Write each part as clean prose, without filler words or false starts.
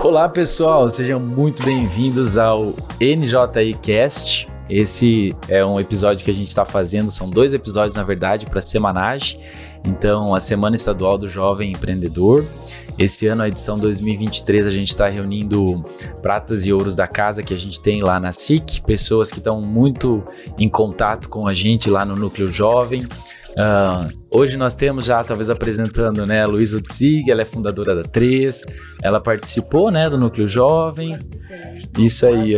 Olá pessoal, sejam muito bem-vindos ao NJI Cast. Esse é um episódio que a gente está fazendo, são 2 episódios na verdade para a Semanage. Então, a Semana Estadual do Jovem Empreendedor. Esse ano, a edição 2023, a gente está reunindo pratas e ouros da casa que a gente tem lá na SIC, pessoas que estão muito em contato com a gente lá no Núcleo Jovem. Hoje nós temos já, talvez apresentando, né, a Luísa Utzig, ela é fundadora da 3, ela participou, né, do Núcleo Jovem. Isso aí,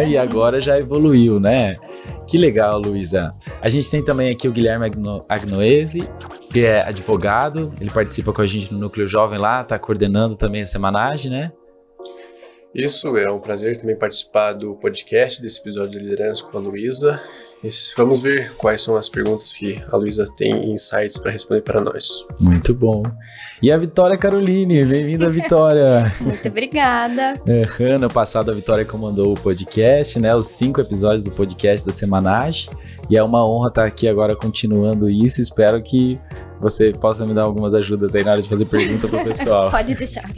e agora já evoluiu, né? Que legal, Luísa. A gente tem também aqui o Guilherme Agnoese, que é advogado, ele participa com a gente no Núcleo Jovem lá, tá coordenando também a Semanage, né? Isso, é um prazer também participar do podcast desse episódio de liderança com a Luísa. Vamos ver quais são as perguntas que a Luísa tem insights para responder para nós. Muito bom. E a Vitória Caroline, bem-vinda, Vitória. Muito obrigada. Ano passado a Vitória comandou o podcast, né? Os 5 episódios do podcast da Semanage. E é uma honra estar aqui agora continuando isso. Espero que você possa me dar algumas ajudas aí na hora de fazer pergunta pro pessoal. Pode deixar.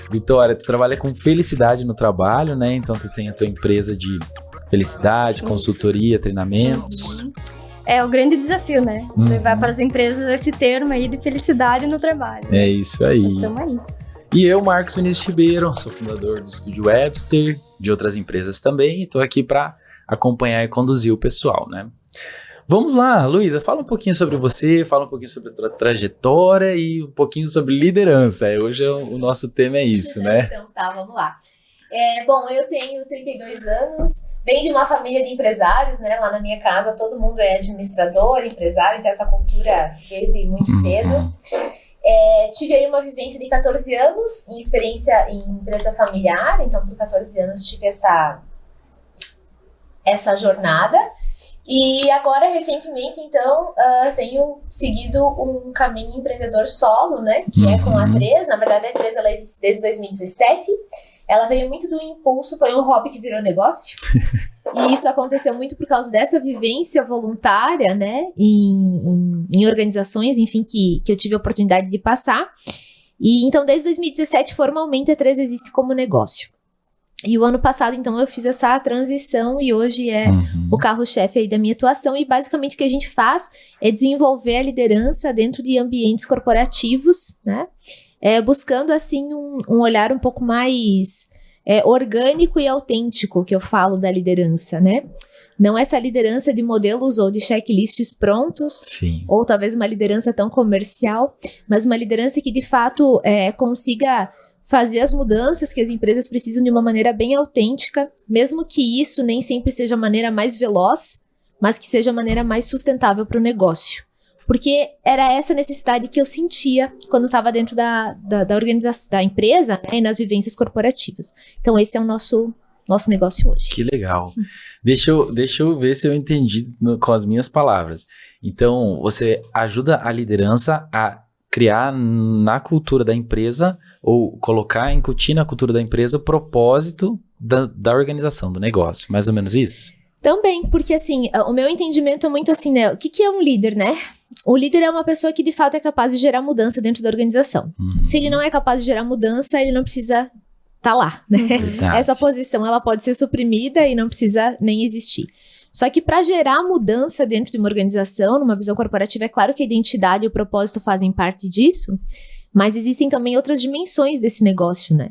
Vitória, tu trabalha com felicidade no trabalho, né? Então tu tem a tua empresa de felicidade, consultoria, treinamentos. É o grande desafio, né? Levar para as empresas esse termo aí de felicidade no trabalho. É isso aí. Nós estamos aí. E eu, Marcos Vinícius Ribeiro, sou fundador do Estúdio Webster, de outras empresas também, e estou aqui para acompanhar e conduzir o pessoal, né? Vamos lá, Luísa, fala um pouquinho sobre você, fala um pouquinho sobre a tua trajetória e um pouquinho sobre liderança. Hoje o nosso tema é isso, né? Então tá, vamos lá. Bom, eu tenho 32 anos, venho de uma família de empresários, né? Lá na minha casa todo mundo é administrador, empresário, então essa cultura desde muito cedo. Tive aí uma vivência de 14 anos em experiência em empresa familiar, então por 14 anos tive essa jornada. E agora, recentemente, então, tenho seguido um caminho empreendedor solo, né? Que é com a 3. Na verdade, a 3 ela existe desde 2017. Ela veio muito do impulso, foi um hobby que virou negócio. E isso aconteceu muito por causa dessa vivência voluntária, né? Em organizações, enfim, que eu tive a oportunidade de passar. E então, desde 2017, formalmente, a 3 existe como negócio. E o ano passado, então, eu fiz essa transição e hoje é o carro-chefe aí da minha atuação. E basicamente o que a gente faz é desenvolver a liderança dentro de ambientes corporativos, né? Buscando, assim, um olhar um pouco mais orgânico e autêntico que eu falo da liderança, né? Não essa liderança de modelos ou de checklists prontos, Sim. Ou talvez uma liderança tão comercial, mas uma liderança que, de fato, consiga fazer as mudanças que as empresas precisam de uma maneira bem autêntica, mesmo que isso nem sempre seja a maneira mais veloz, mas que seja a maneira mais sustentável para o negócio. Porque era essa necessidade que eu sentia quando estava dentro da organização, da empresa, né, e nas vivências corporativas. Então esse é o nosso negócio hoje. Que legal. Deixa eu ver se eu entendi com as minhas palavras. Então, você ajuda a liderança a criar na cultura da empresa ou incutir na cultura da empresa o propósito da organização, do negócio. Mais ou menos isso? Também, porque assim, o meu entendimento é muito assim, né? O que é um líder, né? O líder é uma pessoa que de fato é capaz de gerar mudança dentro da organização. Se ele não é capaz de gerar mudança, ele não precisa estar lá, né? Verdade. Essa posição, ela pode ser suprimida e não precisa nem existir. Só que para gerar mudança dentro de uma organização, numa visão corporativa, é claro que a identidade e o propósito fazem parte disso, mas existem também outras dimensões desse negócio, né?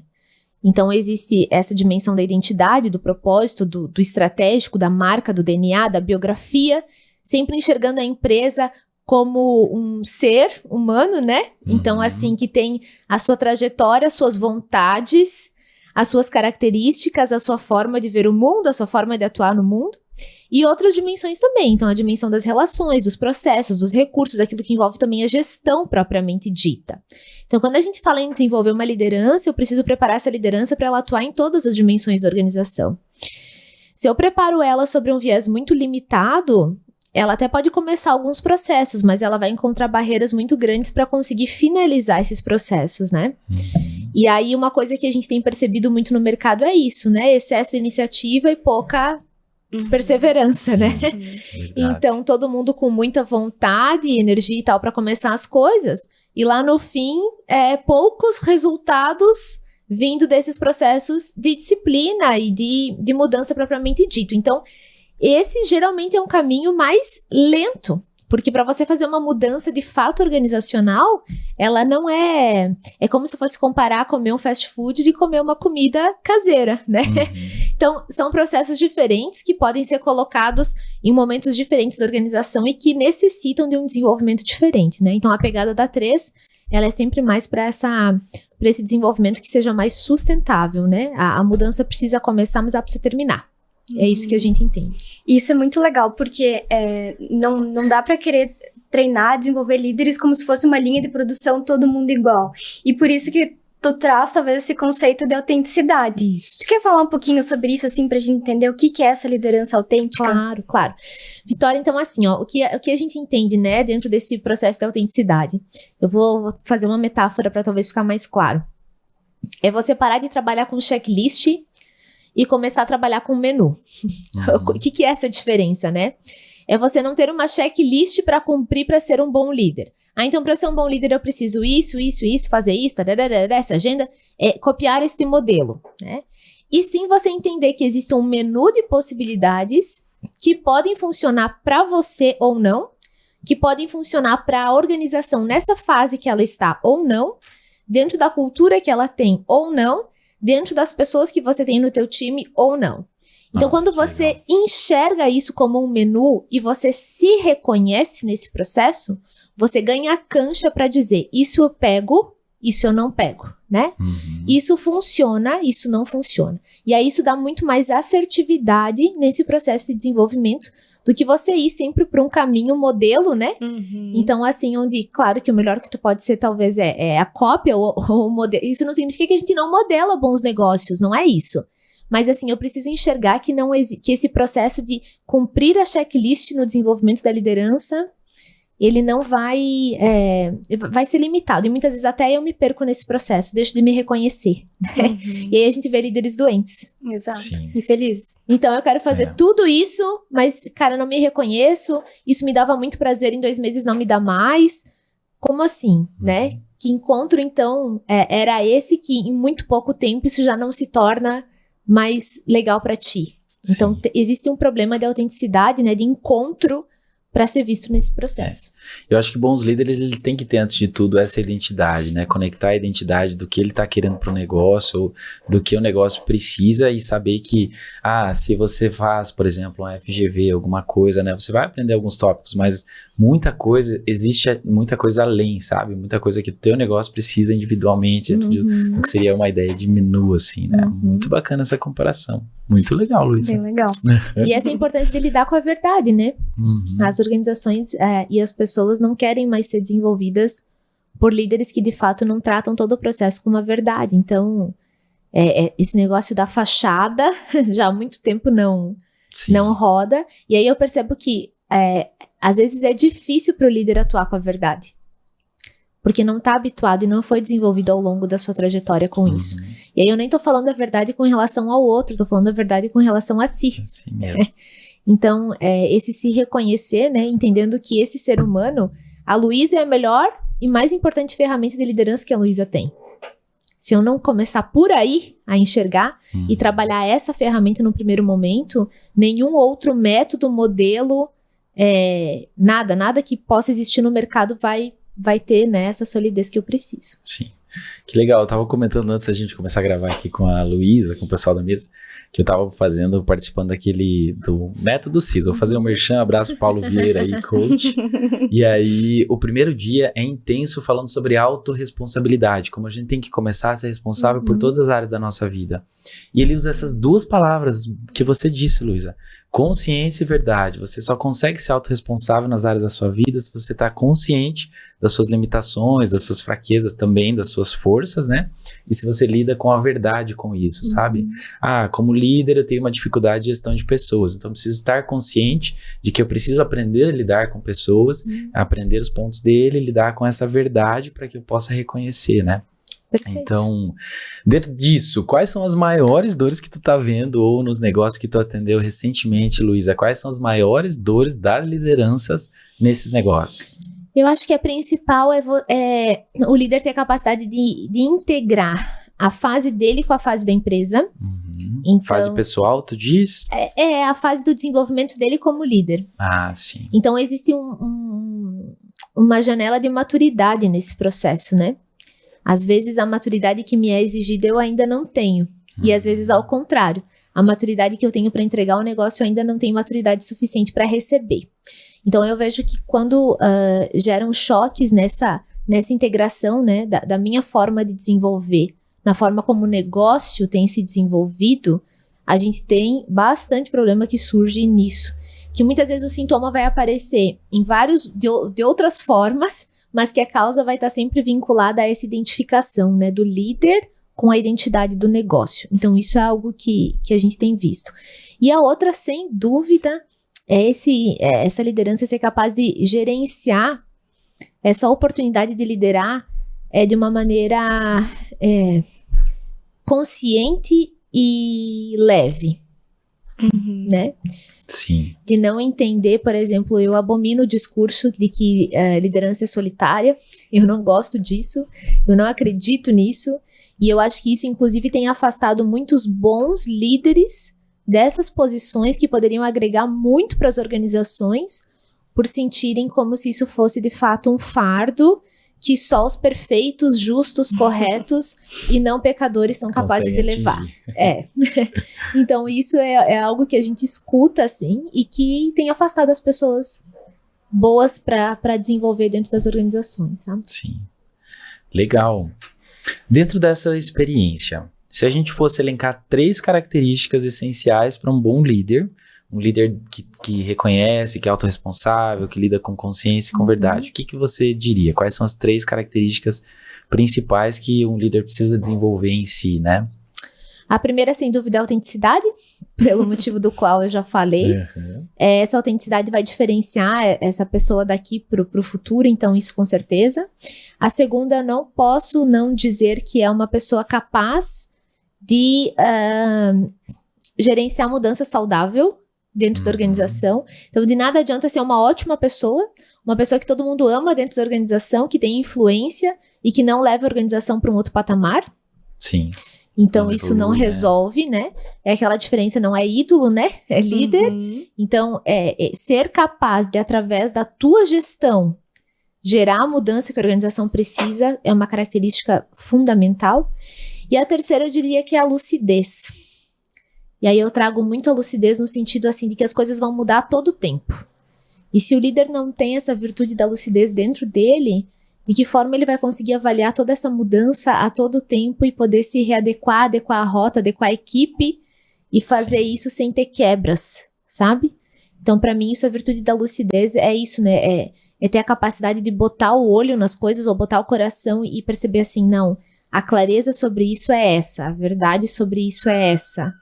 Então existe essa dimensão da identidade, do propósito, do estratégico, da marca, do DNA, da biografia, sempre enxergando a empresa como um ser humano, né? Então assim, que tem a sua trajetória, as suas vontades, as suas características, a sua forma de ver o mundo, a sua forma de atuar no mundo. E outras dimensões também, então a dimensão das relações, dos processos, dos recursos, aquilo que envolve também a gestão propriamente dita. Então quando a gente fala em desenvolver uma liderança, eu preciso preparar essa liderança para ela atuar em todas as dimensões da organização. Se eu preparo ela sobre um viés muito limitado, ela até pode começar alguns processos, mas ela vai encontrar barreiras muito grandes para conseguir finalizar esses processos, né? E aí uma coisa que a gente tem percebido muito no mercado é isso, né? Excesso de iniciativa e pouca perseverança, né? Verdade. Então, todo mundo com muita vontade, energia e tal para começar as coisas, e lá no fim, poucos resultados vindo desses processos de disciplina e de mudança propriamente dito. Então, esse geralmente é um caminho mais lento, porque para você fazer uma mudança de fato organizacional, ela não é como se fosse comparar comer um fast food de comer uma comida caseira, né? Então, são processos diferentes que podem ser colocados em momentos diferentes da organização e que necessitam de um desenvolvimento diferente, né? Então, a pegada da 3, ela é sempre mais para esse desenvolvimento que seja mais sustentável, né? A mudança precisa começar, mas ela precisa terminar. É isso que a gente entende. Isso é muito legal, porque não dá pra querer treinar, desenvolver líderes como se fosse uma linha de produção, todo mundo igual. E por isso que tu traz, talvez, esse conceito de autenticidade. Isso. Tu quer falar um pouquinho sobre isso, assim, pra gente entender o que é essa liderança autêntica? Claro. Vitória, então, assim, ó, o que a gente entende, né, dentro desse processo de autenticidade? Eu vou fazer uma metáfora pra talvez ficar mais claro. É você parar de trabalhar com checklist e começar a trabalhar com menu. O que é essa diferença, né? É você não ter uma checklist para cumprir para ser um bom líder. Então, para eu ser um bom líder, eu preciso isso, fazer isso, essa agenda, copiar este modelo, né? E sim você entender que existe um menu de possibilidades que podem funcionar para você ou não, que podem funcionar para a organização nessa fase que ela está ou não, dentro da cultura que ela tem ou não, dentro das pessoas que você tem no teu time ou não. Então, quando você enxerga isso como um menu e você se reconhece nesse processo, você ganha a cancha para dizer, isso eu pego, isso eu não pego, né? Isso funciona, isso não funciona. E aí isso dá muito mais assertividade nesse processo de desenvolvimento do que você ir sempre para um caminho modelo, né? Então, assim, onde, claro que o melhor que tu pode ser, talvez, é a cópia ou o modelo. Isso não significa que a gente não modela bons negócios, não é isso. Mas, assim, eu preciso enxergar que esse processo de cumprir a checklist no desenvolvimento da liderança, ele não vai ser limitado. E muitas vezes até eu me perco nesse processo, deixo de me reconhecer. Né? E aí a gente vê líderes doentes. Exato. Sim. E felizes. Então eu quero fazer tudo isso, mas, cara, não me reconheço. Isso me dava muito prazer, em 2 meses não me dá mais. Como assim, né? Que encontro, então, era esse que em muito pouco tempo isso já não se torna mais legal pra ti. Então existe um problema de autenticidade, né? De encontro para ser visto nesse processo. Eu acho que bons líderes, eles têm que ter, antes de tudo, essa identidade, né? Conectar a identidade do que ele tá querendo pro negócio, ou do que o negócio precisa, e saber que, se você faz, por exemplo, um FGV, alguma coisa, né? Você vai aprender alguns tópicos, mas existe muita coisa além, sabe? Muita coisa que o teu negócio precisa individualmente, dentro do que seria uma ideia de menu, assim, né? Muito bacana essa comparação. Muito legal, Luísa. Bem legal. E essa importância de lidar com a verdade, né? As organizações e as pessoas não querem mais ser desenvolvidas por líderes que de fato não tratam todo o processo como a verdade. Então, esse negócio da fachada já há muito tempo não roda. E aí eu percebo que às vezes é difícil para o líder atuar com a verdade. Porque não está habituado e não foi desenvolvido ao longo da sua trajetória com isso. E aí eu nem tô falando a verdade com relação ao outro, tô falando a verdade com relação a si. Assim mesmo. Então, esse se reconhecer, né, entendendo que esse ser humano, a Luísa é a melhor e mais importante ferramenta de liderança que a Luísa tem. Se eu não começar por aí a enxergar e trabalhar essa ferramenta no primeiro momento, nenhum outro método, modelo, nada que possa existir no mercado vai ter, né, essa solidez que eu preciso. Sim. Que legal, eu tava comentando antes da gente começar a gravar aqui com a Luísa, com o pessoal da mesa, que eu tava participando do Método CIS. Vou fazer um merchan, abraço pro Paulo Vieira aí, coach. E aí, o primeiro dia é intenso, falando sobre autorresponsabilidade, como a gente tem que começar a ser responsável por todas as áreas da nossa vida. E ele usa essas 2 palavras que você disse, Luísa: consciência e verdade. Você só consegue ser autorresponsável nas áreas da sua vida se você está consciente das suas limitações, das suas fraquezas também, das suas forças, né? E se você lida com a verdade com isso, sabe? Como líder eu tenho uma dificuldade de gestão de pessoas, então eu preciso estar consciente de que eu preciso aprender a lidar com pessoas, aprender os pontos dele, lidar com essa verdade para que eu possa reconhecer, né? Perfeito. Então, dentro disso, quais são as maiores dores que tu tá vendo ou nos negócios que tu atendeu recentemente, Luísa? Quais são as maiores dores das lideranças nesses negócios? Eu acho que a principal é o líder ter a capacidade de integrar a fase dele com a fase da empresa. Então, fase pessoal, tu diz? É a fase do desenvolvimento dele como líder. Ah, sim. Então, existe uma janela de maturidade nesse processo, né? Às vezes, a maturidade que me é exigida eu ainda não tenho. E às vezes, ao contrário. A maturidade que eu tenho para entregar o negócio eu ainda não tenho maturidade suficiente para receber. Então, eu vejo que quando geram choques nessa integração, né, da minha forma de desenvolver, na forma como o negócio tem se desenvolvido, a gente tem bastante problema que surge nisso. Que muitas vezes o sintoma vai aparecer em de outras formas, mas que a causa vai estar sempre vinculada a essa identificação, né, do líder com a identidade do negócio. Então, isso é algo que a gente tem visto. E a outra, sem dúvida, é essa liderança ser capaz de gerenciar essa oportunidade de liderar de uma maneira consciente e leve, né? Sim. De não entender, por exemplo, eu abomino o discurso de que liderança é solitária, eu não gosto disso, eu não acredito nisso, e eu acho que isso, inclusive, tem afastado muitos bons líderes dessas posições que poderiam agregar muito para as organizações, por sentirem como se isso fosse, de fato, um fardo que só os perfeitos, justos, corretos e não pecadores são capazes de levar. Então, isso é algo que a gente escuta, assim, e que tem afastado as pessoas boas para desenvolver dentro das organizações, sabe? Sim. Legal. Dentro dessa experiência, se a gente fosse elencar 3 características essenciais para um bom líder, um líder que reconhece, que é autorresponsável, que lida com consciência e com verdade, o que você diria? Quais são as 3 características principais que um líder precisa desenvolver em si, né? A primeira, sem dúvida, é a autenticidade, pelo motivo do qual eu já falei. Essa autenticidade vai diferenciar essa pessoa daqui pro futuro, então isso com certeza. A segunda, não posso não dizer que é uma pessoa capaz de gerenciar mudança saudável dentro da organização. Então, de nada adianta ser uma ótima pessoa, uma pessoa que todo mundo ama dentro da organização, que tem influência e que não leva a organização para um outro patamar. Sim. Então, isso não resolve, né? É aquela diferença, não é ídolo, né? É líder. Então, ser capaz de, através da tua gestão, gerar a mudança que a organização precisa é uma característica fundamental. E a terceira, eu diria que é a lucidez. E aí eu trago muito a lucidez no sentido, assim, de que as coisas vão mudar a todo tempo. E se o líder não tem essa virtude da lucidez dentro dele, de que forma ele vai conseguir avaliar toda essa mudança a todo tempo e poder se readequar, adequar a rota, adequar a equipe e fazer isso sem ter quebras, sabe? Então, para mim, isso é a virtude da lucidez, é isso, né? É ter a capacidade de botar o olho nas coisas ou botar o coração e perceber assim, não, a clareza sobre isso é essa, a verdade sobre isso é essa.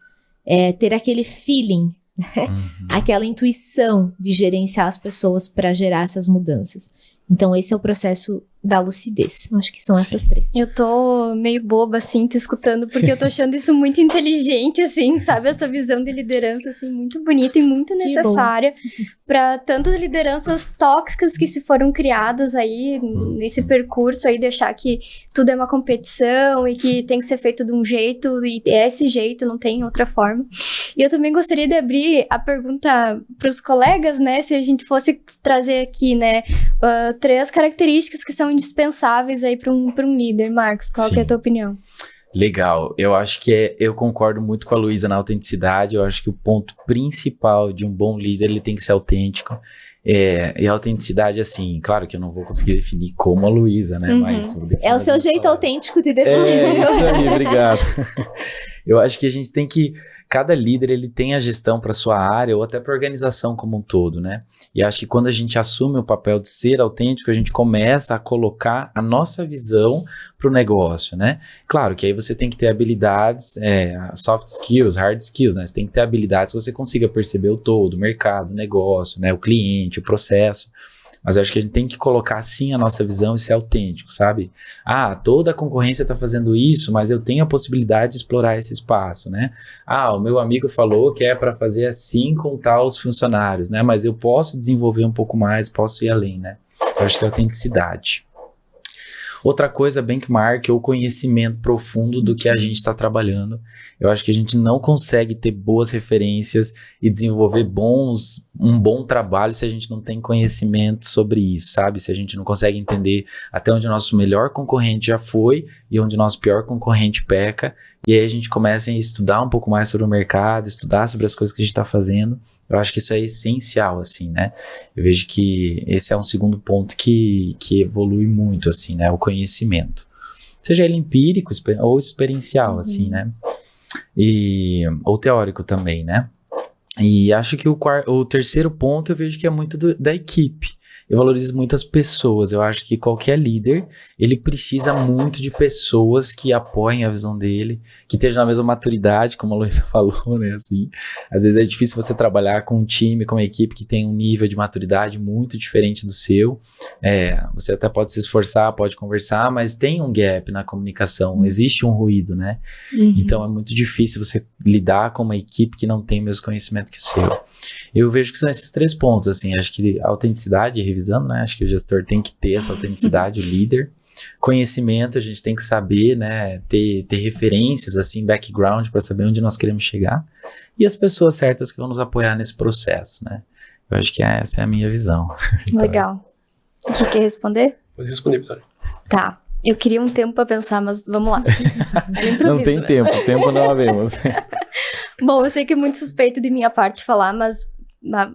Ter aquele feeling, né? Aquela intuição de gerenciar as pessoas para gerar essas mudanças. Então, esse é o processo da lucidez. Eu acho que são essas 3. Eu tô meio boba, assim, te escutando, porque eu tô achando isso muito inteligente, assim, sabe? Essa visão de liderança, assim, muito bonita e muito necessária para tantas lideranças tóxicas que se foram criadas aí nesse percurso aí, deixar que tudo é uma competição e que tem que ser feito de um jeito e é esse jeito, não tem outra forma. E eu também gostaria de abrir a pergunta para os colegas, né? Se a gente fosse trazer aqui, né, 3 características que são indispensáveis aí para um líder. Marcos, qual que é a tua opinião? Legal, eu acho que eu concordo muito com a Luísa na autenticidade. Eu acho que o ponto principal de um bom líder, ele tem que ser autêntico. E a autenticidade, assim, claro que eu não vou conseguir definir como a Luísa, né? Mas é o seu jeito autêntico de definir. Isso aí, obrigado. Eu acho que a gente tem que... Cada líder, ele tem a gestão para sua área ou até para a organização como um todo, né? E acho que quando a gente assume o papel de ser autêntico, a gente começa a colocar a nossa visão para o negócio, né? Claro que aí você tem que ter habilidades, soft skills, hard skills, né? Você tem que ter habilidades que você consiga perceber o todo, o mercado, o negócio, né? O cliente, o processo. Mas eu acho que a gente tem que colocar sim a nossa visão e ser autêntico, sabe? Toda a concorrência está fazendo isso, mas eu tenho a possibilidade de explorar esse espaço, né? O meu amigo falou que é para fazer assim com tal os funcionários, né? Mas eu posso desenvolver um pouco mais, posso ir além, né? Eu acho que é autenticidade. Outra coisa, benchmark ou conhecimento profundo do que a gente está trabalhando. Eu acho que a gente não consegue ter boas referências e desenvolver um bom trabalho se a gente não tem conhecimento sobre isso, sabe? Se a gente não consegue entender até onde o nosso melhor concorrente já foi e onde o nosso pior concorrente peca. E aí a gente começa a estudar um pouco mais sobre o mercado, estudar sobre as coisas que a gente está fazendo. Eu acho que isso é essencial, assim, né? Eu vejo que esse é um segundo ponto que evolui muito, assim, né? O conhecimento. Seja ele empírico ou experiencial, assim, né? Ou teórico também, né? E acho que o terceiro ponto eu vejo que é muito da equipe. Eu valorizo muito as pessoas. Eu acho que qualquer líder, ele precisa muito de pessoas que apoiem a visão dele, que estejam na mesma maturidade, como a Luísa falou, né, assim. Às vezes é difícil você trabalhar com um time, com uma equipe que tem um nível de maturidade muito diferente do seu. Você até pode se esforçar, pode conversar, mas tem um gap na comunicação, existe um ruído, né? Então é muito difícil você lidar com uma equipe que não tem o mesmo conhecimento que o seu. Eu vejo que são esses 3 pontos, assim, acho que a autenticidade, revisando, né, acho que o gestor tem que ter essa autenticidade, o líder. Conhecimento, a gente tem que saber, né, ter referências, assim, background para saber onde nós queremos chegar. E as pessoas certas que vão nos apoiar nesse processo, né. Eu acho que essa é a minha visão. Legal. Você quer responder? Pode responder, Vitória. Tá. Eu queria um tempo para pensar, mas vamos lá. Não tem tempo não havemos. Bom, eu sei que é muito suspeito de minha parte falar, mas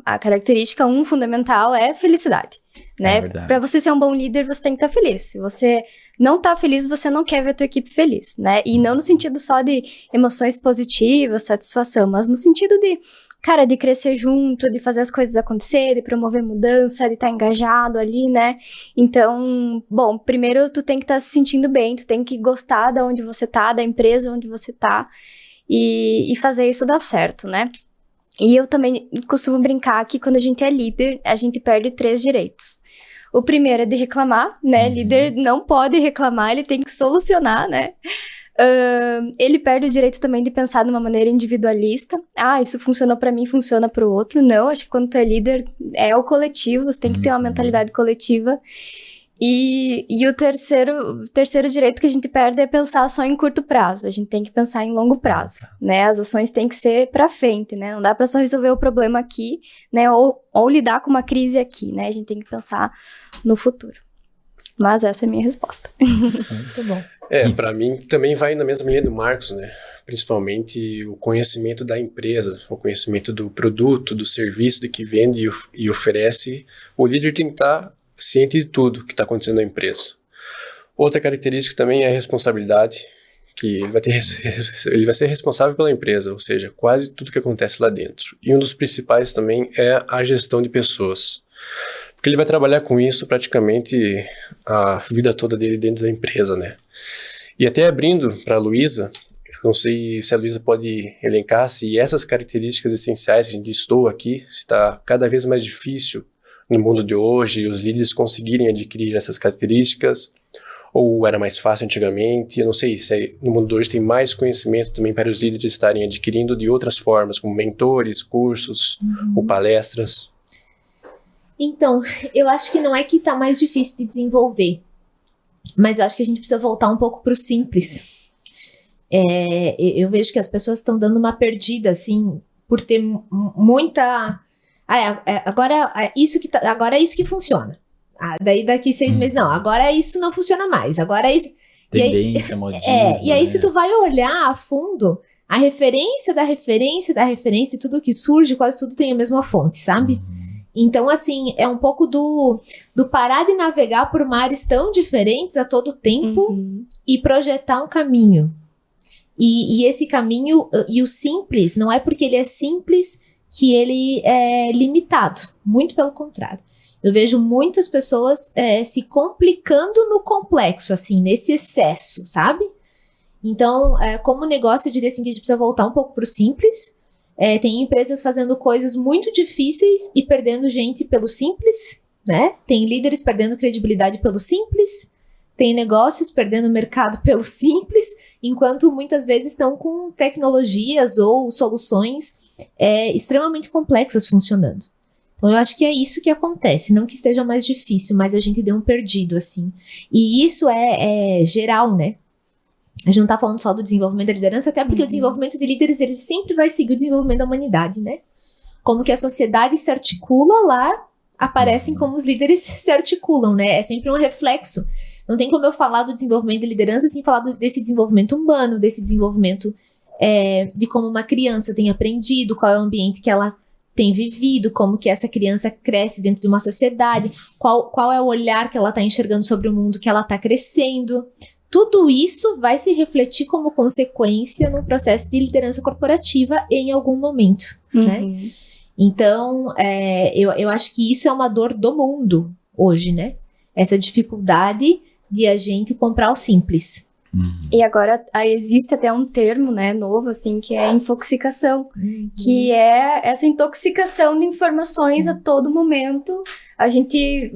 a característica fundamental é felicidade, né? Para você ser um bom líder, você tem que estar feliz. Se você não tá feliz, você não quer ver a tua equipe feliz, né? E não no sentido só de emoções positivas, satisfação, mas no sentido de, cara, de crescer junto, de fazer as coisas acontecer, de promover mudança, de estar engajado ali, né? Então, bom, primeiro tu tem que estar se sentindo bem, tu tem que gostar de onde você tá, da empresa onde você tá, e fazer isso dar certo, né? E eu também costumo brincar que quando a gente é líder, a gente perde 3 direitos. O primeiro é de reclamar, né? Líder não pode reclamar, ele tem que solucionar, né? Ele perde o direito também de pensar de uma maneira individualista. Isso funcionou pra mim, funciona pro outro. Não, acho que quando tu é líder, é o coletivo, você tem que ter uma mentalidade coletiva. E o terceiro direito que a gente perde é pensar só em curto prazo. A gente tem que pensar em longo prazo, né? As ações têm que ser pra frente, né? Não dá pra só resolver o problema aqui, né? Ou lidar com uma crise aqui, né? A gente tem que pensar no futuro. Mas essa é a minha resposta. Muito bom. Pra mim também vai na mesma linha do Marcos, né? Principalmente o conhecimento da empresa, o conhecimento do produto, do serviço de que vende e oferece. O líder tem que estar ciente de tudo que está acontecendo na empresa. Outra característica também é a responsabilidade, que ele vai ser responsável pela empresa, ou seja, quase tudo que acontece lá dentro. E um dos principais também é a gestão de pessoas, porque ele vai trabalhar com isso praticamente a vida toda dele dentro da empresa, né? E até abrindo para a Luísa, não sei se a Luísa pode elencar se essas características essenciais que a gente listou aqui, se está cada vez mais difícil no mundo de hoje, os líderes conseguirem adquirir essas características, ou era mais fácil antigamente. Eu não sei se no mundo de hoje tem mais conhecimento também para os líderes estarem adquirindo de outras formas, como mentores, cursos ou palestras. Então, eu acho que não é que tá mais difícil de desenvolver, mas eu acho que a gente precisa voltar um pouco pro simples. Eu vejo que as pessoas estão dando uma perdida, assim, por ter muita... agora é isso que funciona. Daí daqui 6 meses, não. Agora isso não funciona mais. Agora isso... Tendência, modismo. E aí se tu vai olhar a fundo, a referência da referência da referência e tudo que surge, quase tudo tem a mesma fonte, sabe? Então, assim, é um pouco do parar de navegar por mares tão diferentes a todo tempo e projetar um caminho. E esse caminho, e o simples, não é porque ele é simples que ele é limitado, muito pelo contrário. Eu vejo muitas pessoas se complicando no complexo, assim, nesse excesso, sabe? Então, como negócio, eu diria assim que a gente precisa voltar um pouco pro simples. Tem empresas fazendo coisas muito difíceis e perdendo gente pelo simples, né? Tem líderes perdendo credibilidade pelo simples. Tem negócios perdendo mercado pelo simples, enquanto muitas vezes estão com tecnologias ou soluções extremamente complexas funcionando. Então, eu acho que é isso que acontece. Não que esteja mais difícil, mas a gente deu um perdido, assim. E isso é geral, né? A gente não tá falando só do desenvolvimento da liderança, até porque o desenvolvimento de líderes, ele sempre vai seguir o desenvolvimento da humanidade, né? Como que a sociedade se articula, lá aparecem como os líderes se articulam, né? É sempre um reflexo. Não tem como eu falar do desenvolvimento de liderança sem falar desse desenvolvimento humano, desse desenvolvimento de como uma criança tem aprendido, qual é o ambiente que ela tem vivido, como que essa criança cresce dentro de uma sociedade, qual é o olhar que ela está enxergando sobre o mundo que ela está crescendo. Tudo isso vai se refletir como consequência no processo de liderança corporativa em algum momento, né? Então, eu acho que isso é uma dor do mundo hoje, né? Essa dificuldade de a gente comprar o simples. E agora existe até um termo, né, novo, assim, que é infoxicação, que é essa intoxicação de informações a todo momento. A gente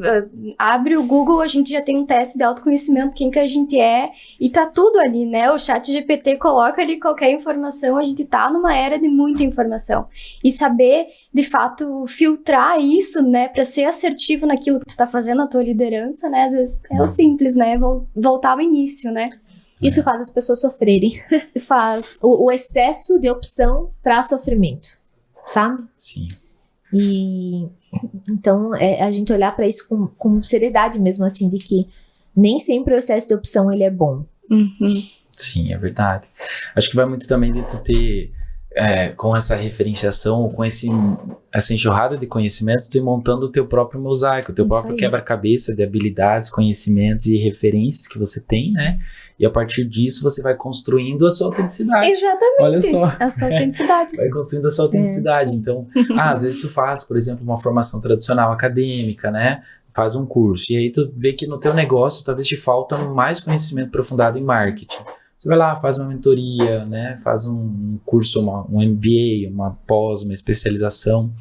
abre o Google, a gente já tem um teste de autoconhecimento, quem que a gente é, e tá tudo ali, né? O ChatGPT coloca ali qualquer informação, a gente tá numa era de muita informação. E saber, de fato, filtrar isso, né, pra ser assertivo naquilo que tu tá fazendo, a tua liderança, né? Às vezes é simples, né? Voltar ao início, né? Isso faz as pessoas sofrerem. Faz. O excesso de opção traz sofrimento, sabe? Sim. E então a gente olhar para isso com seriedade mesmo, assim, de que nem sempre o excesso de opção ele é bom. Sim, é verdade. Acho que vai muito também de tu ter, com essa referenciação, com essa enxurrada de conhecimentos, tu ir montando o teu próprio mosaico, o teu próprio quebra-cabeça de habilidades, conhecimentos e referências que você tem, né? E a partir disso você vai construindo a sua autenticidade. Exatamente. Olha só. A sua autenticidade. Vai construindo a sua autenticidade. Então, às vezes tu faz, por exemplo, uma formação tradicional acadêmica, né? Faz um curso. E aí tu vê que no teu negócio talvez te falta mais conhecimento aprofundado em marketing. Você vai lá, faz uma mentoria, né? Faz um curso, um MBA, uma pós, uma especialização.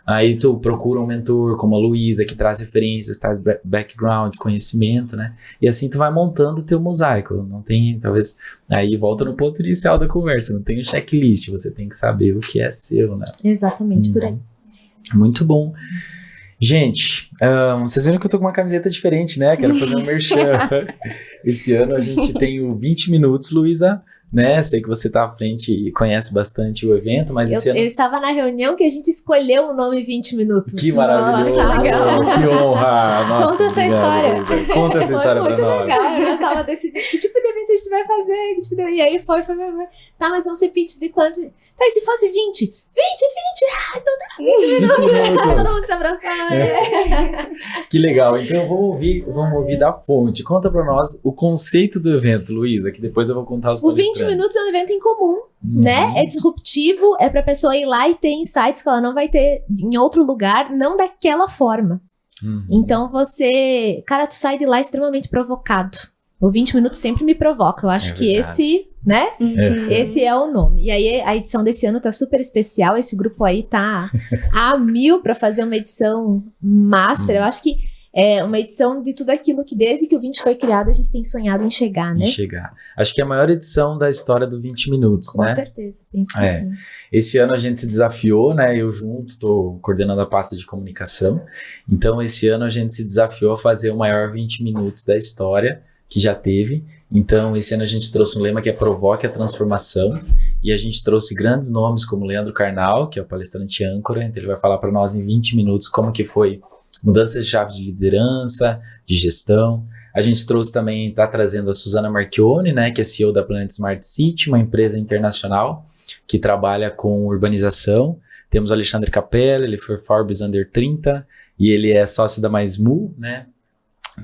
Aí tu procura um mentor como a Luísa, que traz referências, traz background, conhecimento, né? E assim tu vai montando o teu mosaico. Não tem, talvez... Aí volta no ponto inicial da conversa. Não tem um checklist, você tem que saber o que é seu, né? Exatamente, por aí. Muito bom. Gente, vocês viram que eu tô com uma camiseta diferente, né? Quero fazer um merchan. Esse ano a gente tem o 20 minutos, Luísa, né? Sei que você tá à frente e conhece bastante o evento, mas esse ano... Eu estava na reunião que a gente escolheu o nome 20 minutos. Que maravilhoso! Nossa, legal! Que honra! Nossa, Conta essa história. Luísa. Conta essa história pra nós. Legal. Eu estava decidindo que tipo de evento a gente vai fazer, que tipo de... E aí foi. Tá, mas vão ser pitches de quanto? Tá, e se fosse 20? 20! Então tá 20 minutos! Todo mundo se abraçando. Que legal, então vamos ouvir da fonte. Conta pra nós o conceito do evento, Luísa, que depois eu vou contar os palestrantes. O 20 minutos é um evento em comum, né? É disruptivo, é pra pessoa ir lá e ter insights que ela não vai ter em outro lugar, não daquela forma. Então tu sai de lá extremamente provocado. O 20 minutos sempre me provoca. Eu acho que esse, né? Esse é o nome. E aí a edição desse ano tá super especial. Esse grupo aí tá a 1000 pra fazer uma edição master. Eu acho que é uma edição de tudo aquilo que desde que o 20 foi criado a gente tem sonhado em chegar, né? Acho que é a maior edição da história do 20 minutos, né? Com certeza, penso que sim. Esse ano a gente se desafiou, né? Eu junto, tô coordenando a pasta de comunicação. Então esse ano a gente se desafiou a fazer o maior 20 minutos da história que já teve. Então, esse ano a gente trouxe um lema que é Provoque a Transformação, e a gente trouxe grandes nomes como Leandro Carnal, que é o palestrante âncora, então ele vai falar para nós em 20 minutos como que foi mudança de chave de liderança, de gestão. A gente trouxe também, tá trazendo a Suzana Marchione, né, que é CEO da Planet Smart City, uma empresa internacional que trabalha com urbanização. Temos o Alexandre Capella, ele foi Forbes Under 30, e ele é sócio da MaisMu, né,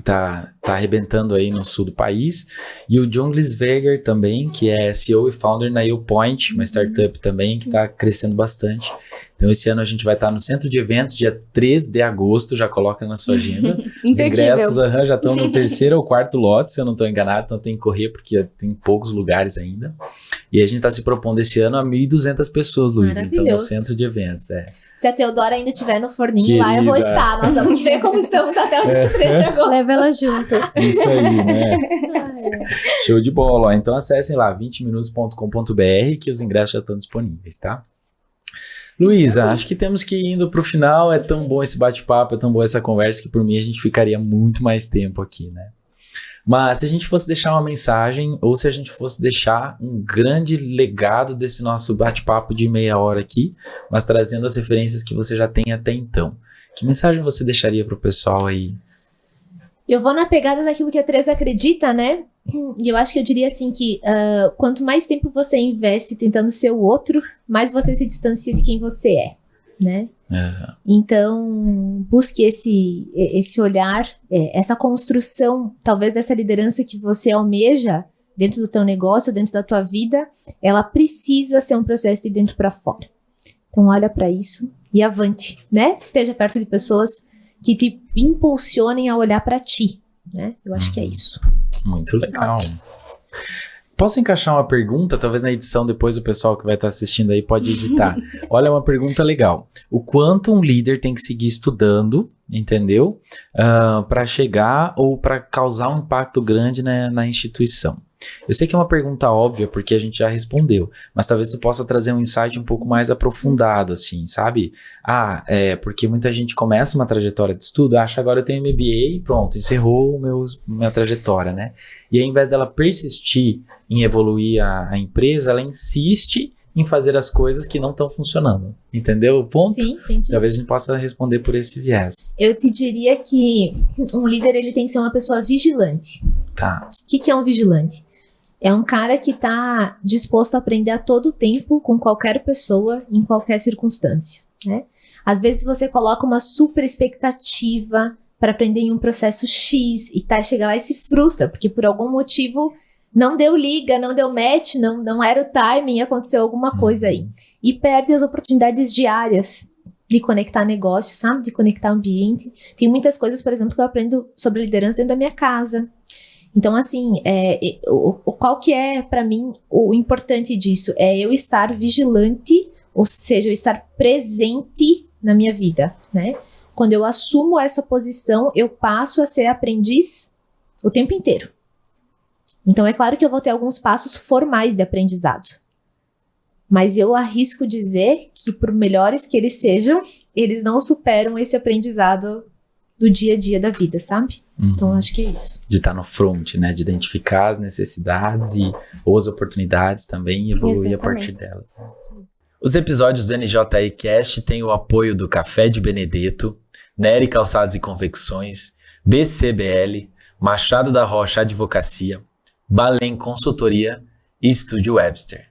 tá arrebentando aí no sul do país. E o John Glisweger também, que é CEO e founder na YouPoint, uma startup também que tá crescendo bastante. Então esse ano a gente vai estar no centro de eventos, dia 3 de agosto, já coloca na sua agenda. Os ingressos já estão no 3º ou 4º lote, se eu não estou enganado, então tem que correr porque tem poucos lugares ainda. E a gente está se propondo esse ano a 1.200 pessoas, Luísa, então no centro de eventos. Se a Teodora ainda estiver no forninho lá, eu vou estar. Nós vamos ver como estamos até o dia 3 de agosto. Leva ela junto. Isso aí, né? Show de bola. Ó. Então acessem lá, 20minutos.com.br, que os ingressos já estão disponíveis, tá? Luísa, acho que temos que ir indo pro final. É tão bom esse bate-papo, é tão boa essa conversa que por mim a gente ficaria muito mais tempo aqui, né? Mas se a gente fosse deixar uma mensagem ou se a gente fosse deixar um grande legado desse nosso bate-papo de meia hora aqui, mas trazendo as referências que você já tem até então, que mensagem você deixaria pro pessoal aí? Eu vou na pegada daquilo que a Teresa acredita, né? E eu acho que eu diria assim que quanto mais tempo você investe tentando ser o outro, mais você se distancia de quem você é, né? Então, busque esse olhar, essa construção, talvez dessa liderança que você almeja dentro do teu negócio, dentro da tua vida, ela precisa ser um processo de dentro para fora. Então, olha para isso e avante, né? Esteja perto de pessoas que te impulsionem a olhar para ti, né? Eu acho que é isso. Muito legal. Posso encaixar uma pergunta? Talvez na edição depois o pessoal que vai estar assistindo aí pode editar. Olha, uma pergunta legal. O quanto um líder tem que seguir estudando, entendeu? Para chegar ou para causar um impacto grande na instituição. Eu sei que é uma pergunta óbvia, porque a gente já respondeu, mas talvez tu possa trazer um insight um pouco mais aprofundado, assim, sabe? Porque muita gente começa uma trajetória de estudo, acha agora eu tenho MBA e pronto, encerrou minha trajetória, né? E ao invés dela persistir em evoluir a empresa, ela insiste em fazer as coisas que não estão funcionando, entendeu o ponto? Sim, entendi. Talvez a gente possa responder por esse viés. Eu te diria que um líder, ele tem que ser uma pessoa vigilante. Tá. O que é um vigilante? É um cara que está disposto a aprender a todo tempo com qualquer pessoa, em qualquer circunstância, né? Às vezes você coloca uma super expectativa para aprender em um processo X e chega lá e se frustra, porque por algum motivo não deu liga, não deu match, não era o timing, aconteceu alguma coisa aí. E perde as oportunidades diárias de conectar negócio, sabe? De conectar ambiente. Tem muitas coisas, por exemplo, que eu aprendo sobre liderança dentro da minha casa. Então, assim, qual que é, para mim, o importante disso? É eu estar vigilante, ou seja, eu estar presente na minha vida, né? Quando eu assumo essa posição, eu passo a ser aprendiz o tempo inteiro. Então, é claro que eu vou ter alguns passos formais de aprendizado. Mas eu arrisco dizer que, por melhores que eles sejam, eles não superam esse aprendizado do dia a dia da vida, sabe? Então, acho que é isso. De estar no front, né? De identificar as necessidades ou as oportunidades também e evoluir a partir delas. Os episódios do NJI Cast têm o apoio do Café de Benedetto, Nery Calçados e Confecções, BCBL, Machado da Rocha Advocacia, Balém Consultoria e Estúdio Webster.